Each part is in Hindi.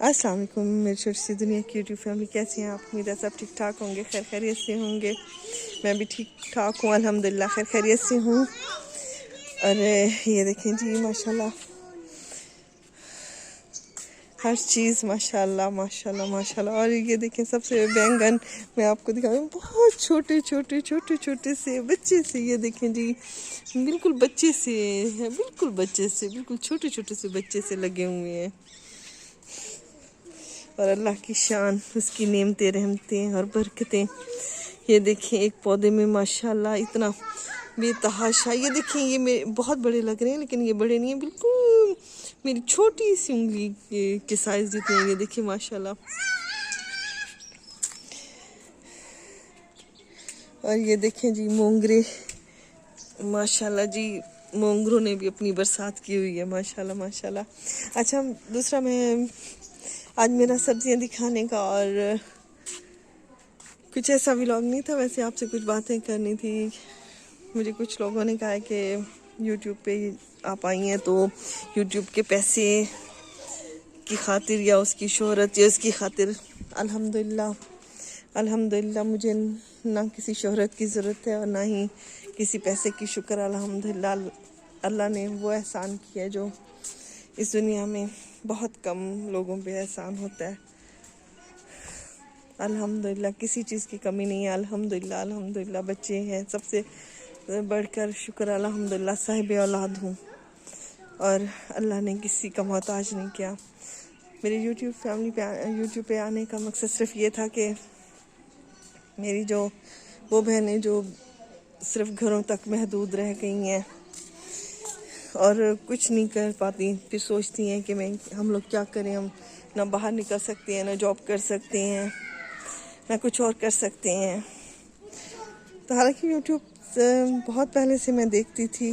अस्सलाम वालेकुम मेरी छोटी सी दुनिया की यूट्यूब फैमिली, कैसी हैं आप? उम्मीद है सब ठीक ठाक होंगे, खैर खैरियत से होंगे। मैं भी ठीक ठाक हूँ अल्हम्दुलिल्लाह, खैर खैरियत से हूँ। और ये देखें जी माशाल्लाह, हर चीज़ माशाल्लाह माशाल्लाह माशाल्लाह। और ये देखें सबसे बैंगन मैं आपको दिखा रही हूँ, बहुत छोटे छोटे छोटे छोटे से बच्चे से, ये देखें जी बिल्कुल बच्चे से है, बिल्कुल बच्चे से, बिल्कुल छोटे छोटे से बच्चे से लगे हुए हैं। और अल्लाह की शान, उसकी नेमतें रहमतें और बरकतें। ये देखें एक पौधे में माशाल्लाह इतना बेतहाशा, ये देखें ये मेरे बहुत बड़े लग रहे हैं लेकिन ये बड़े नहीं हैं, बिल्कुल मेरी छोटी सी उंगली के साइज़ जितने हैं। ये देखिए माशाल्लाह। और ये देखें जी मोंगरे, माशाल्लाह जी मोंगरों ने भी अपनी बरसात की हुई है माशाल्लाह माशाल्लाह। अच्छा, दूसरा मैं आज मेरा सब्जियां दिखाने का और कुछ ऐसा व्लॉग नहीं था, वैसे आपसे कुछ बातें करनी थी। मुझे कुछ लोगों ने कहा है कि यूट्यूब पे आप आई हैं तो यूट्यूब के पैसे की खातिर या उसकी शोहरत या उसकी खातिर, अल्हम्दुलिल्लाह अल्हम्दुलिल्लाह मुझे ना किसी शोहरत की ज़रूरत है और ना ही किसी पैसे की। शुक्र अल्हम्दुलिल्लाह, अल्लाह ने वो एहसान किया जो इस दुनिया में बहुत कम लोगों पे एहसान होता है। अल्हम्दुलिल्लाह किसी चीज़ की कमी नहीं है। अल्हम्दुलिल्लाह अल्हम्दुलिल्लाह बच्चे हैं, सबसे बढ़कर शुक्र अल्हम्दुलिल्लाह साहिब औलाद हूँ और अल्लाह ने किसी का मोहताज नहीं किया। मेरे यूट्यूब पे आने का मकसद सिर्फ ये था कि मेरी जो वो बहनें जो सिर्फ घरों तक महदूद रह गई हैं और कुछ नहीं कर पाती, फिर सोचती हैं कि हम लोग क्या करें, हम ना बाहर निकल सकते हैं, ना जॉब कर सकते हैं, ना कुछ और कर सकते हैं। तो हालांकि यूट्यूब बहुत पहले से मैं देखती थी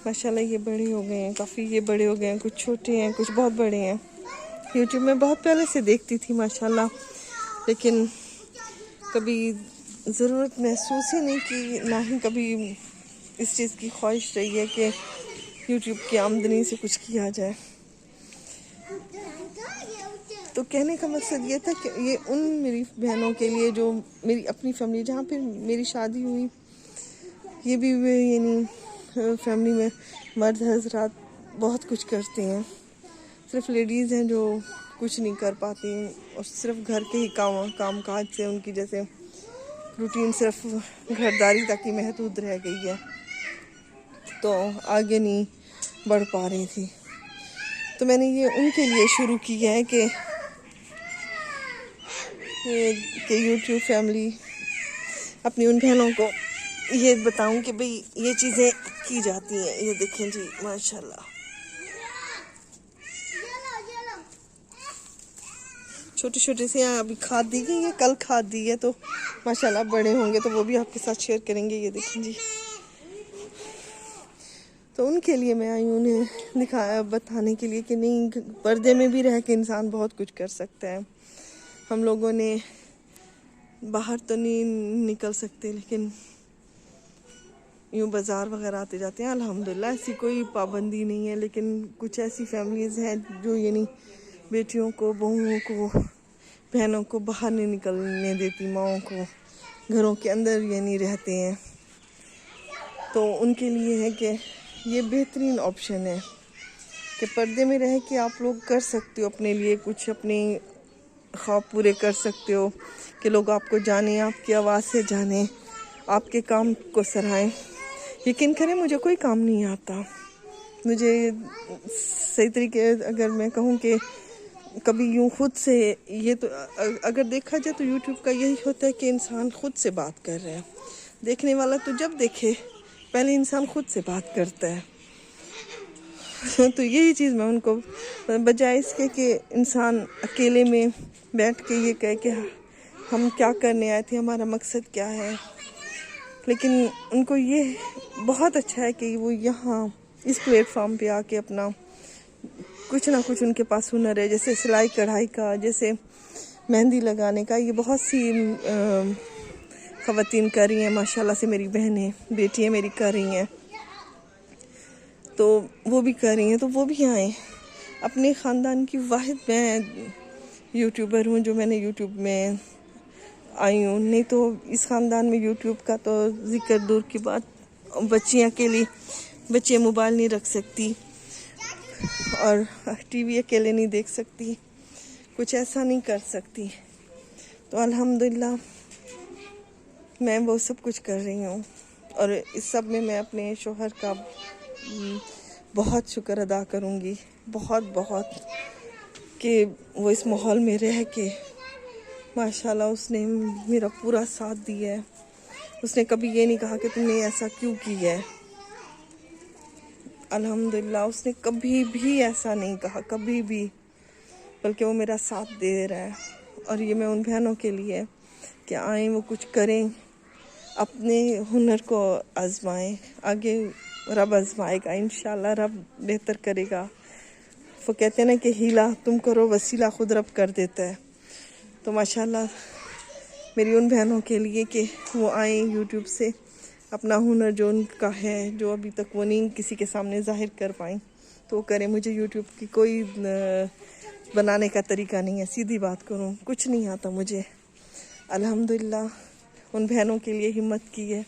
माशाल्लाह। ये बड़े हो गए हैं काफ़ी, ये बड़े हो गए हैं, कुछ छोटे हैं कुछ बहुत बड़े हैं। यूट्यूब में बहुत पहले से देखती थी माशाल्लाह, लेकिन कभी ज़रूरत महसूस ही नहीं की, ना ही कभी इस चीज़ की ख्वाहिश रही है कि यूट्यूब की आमदनी से कुछ किया जाए। तो कहने का मकसद ये था कि ये उन मेरी बहनों के लिए जो मेरी अपनी फैमिली, जहाँ पे मेरी शादी हुई, ये भी यानी फैमिली में मर्द हजरात बहुत कुछ करते हैं, सिर्फ लेडीज़ हैं जो कुछ नहीं कर पाती हैं और सिर्फ घर के ही काम काज से उनकी जैसे रूटीन सिर्फ घरदारी तक ही महदूद रह गई है, तो आगे नहीं बढ़ पा रही थी। तो मैंने ये उनके लिए शुरू किया है कि यूट्यूब फैमिली अपनी उन बहनों को ये बताऊं कि भाई ये चीज़ें की जाती हैं। ये देखें जी माशाल्लाह छोटे छोटे से यहाँ अभी खाद दी गई है, कल खाद दी है, तो माशाल्लाह बड़े होंगे तो वो भी आपके साथ शेयर करेंगे। ये देखें जी, तो उनके लिए मैं आई उन्हें बताने के लिए कि नहीं, पर्दे में भी रह के इंसान बहुत कुछ कर सकता है। हम लोगों ने बाहर तो नहीं निकल सकते, लेकिन यूँ बाज़ार वगैरह आते जाते हैं अल्हम्दुलिल्लाह, ऐसी कोई पाबंदी नहीं है। लेकिन कुछ ऐसी फैमिलीज़ हैं जो यानी बेटियों को, बहुओं को, बहनों को बाहर नहीं निकलने देती, माओं को घरों के अंदर यानी रहते हैं। तो उनके लिए है कि ये बेहतरीन ऑप्शन है कि पर्दे में रह के आप लोग कर सकते हो अपने लिए कुछ, अपने ख्वाब पूरे कर सकते हो कि लोग आपको जाने, आपकी आवाज़ से जाने, आपके काम को सराहें। यकीन करें मुझे कोई काम नहीं आता, मुझे सही तरीके अगर मैं कहूँ कि कभी यूँ खुद से, ये तो अगर देखा जाए तो यूट्यूब का यही होता है कि इंसान खुद से बात कर रहा है। देखने वाला तो जब देखे पहले इंसान खुद से बात करता है। तो यही चीज़ मैं उनको, बजाय इसके कि इंसान अकेले में बैठ के ये कहे कि हम क्या करने आए थे, हमारा मकसद क्या है, लेकिन उनको ये बहुत अच्छा है कि वो यहाँ इस प्लेटफॉर्म पे आके अपना कुछ ना कुछ उनके पास हुनर है, जैसे सिलाई कढ़ाई का, जैसे मेहंदी लगाने का। ये बहुत सी ख़वातीन कर रही हैं माशाल्लाह से, मेरी बहनें बेटियाँ मेरी कर रही हैं, तो वो भी कर रही हैं, तो वो भी आएँ अपने ख़ानदान की वाहिद मैं यूट्यूबर हूँ जो मैंने यूट्यूब में आई हूँ, नहीं तो इस ख़ानदान में यूट्यूब का तो ज़िक्र दूर की बात। बच्चियाँ अकेली, बच्चे मोबाइल नहीं रख सकती और टीवी अकेले नहीं देख सकती, कुछ ऐसा नहीं कर सकती। तो अल्हम्दुलिल्लाह मैं वो सब कुछ कर रही हूँ और इस सब में मैं अपने शोहर का बहुत शुक्र अदा करूँगी, बहुत बहुत, कि वो इस माहौल में रह के माशाल्लाह उसने मेरा पूरा साथ दिया है। उसने कभी ये नहीं कहा कि तुमने ऐसा क्यों किया है। अल्हम्दुलिल्लाह उसने कभी भी ऐसा नहीं कहा, कभी भी, बल्कि वो मेरा साथ दे रहा है। और ये मैं उन बहनों के लिए कि आएँ वो कुछ करें, अपने हुनर को आजमाएं, आगे रब आजमाएगा, इंशाल्लाह रब बेहतर करेगा। वो कहते हैं ना कि हीला तुम करो वसीला खुद रब कर देता है। तो माशाल्लाह मेरी उन बहनों के लिए कि वो आएँ यूट्यूब से अपना हुनर जो उनका है, जो अभी तक वो नहीं किसी के सामने ज़ाहिर कर पाएँ, तो वो करें। मुझे यूट्यूब की कोई बनाने का तरीका नहीं है, सीधी बात करूँ, कुछ नहीं आता मुझे। अल्हम्दुलिल्लाह उन बहनों के लिए हिम्मत की है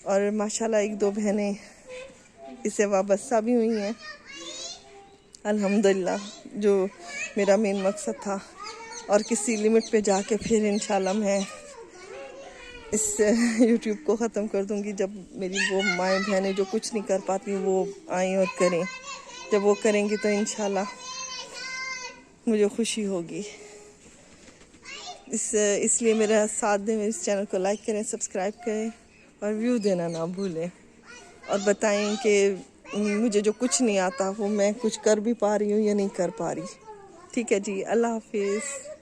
और माशाल्लाह एक दो बहनें इससे वाबस्ता भी हुई हैं। अल्हम्दुलिल्लाह जो मेरा मेन मकसद था, और किसी लिमिट पे जाके फिर इंशाल्लाह मैं इस यूट्यूब को ख़त्म कर दूंगी जब मेरी वो माएँ बहनें जो कुछ नहीं कर पाती वो आएँ और करें। जब वो करेंगी तो इंशाल्लाह मुझे खुशी होगी। इसलिए मेरा साथ दें, मेरे इस चैनल को लाइक करें, सब्सक्राइब करें और व्यू देना ना भूलें, और बताएं कि मुझे जो कुछ नहीं आता वो मैं कुछ कर भी पा रही हूँ या नहीं कर पा रही। ठीक है जी, अल्लाह हाफिज़।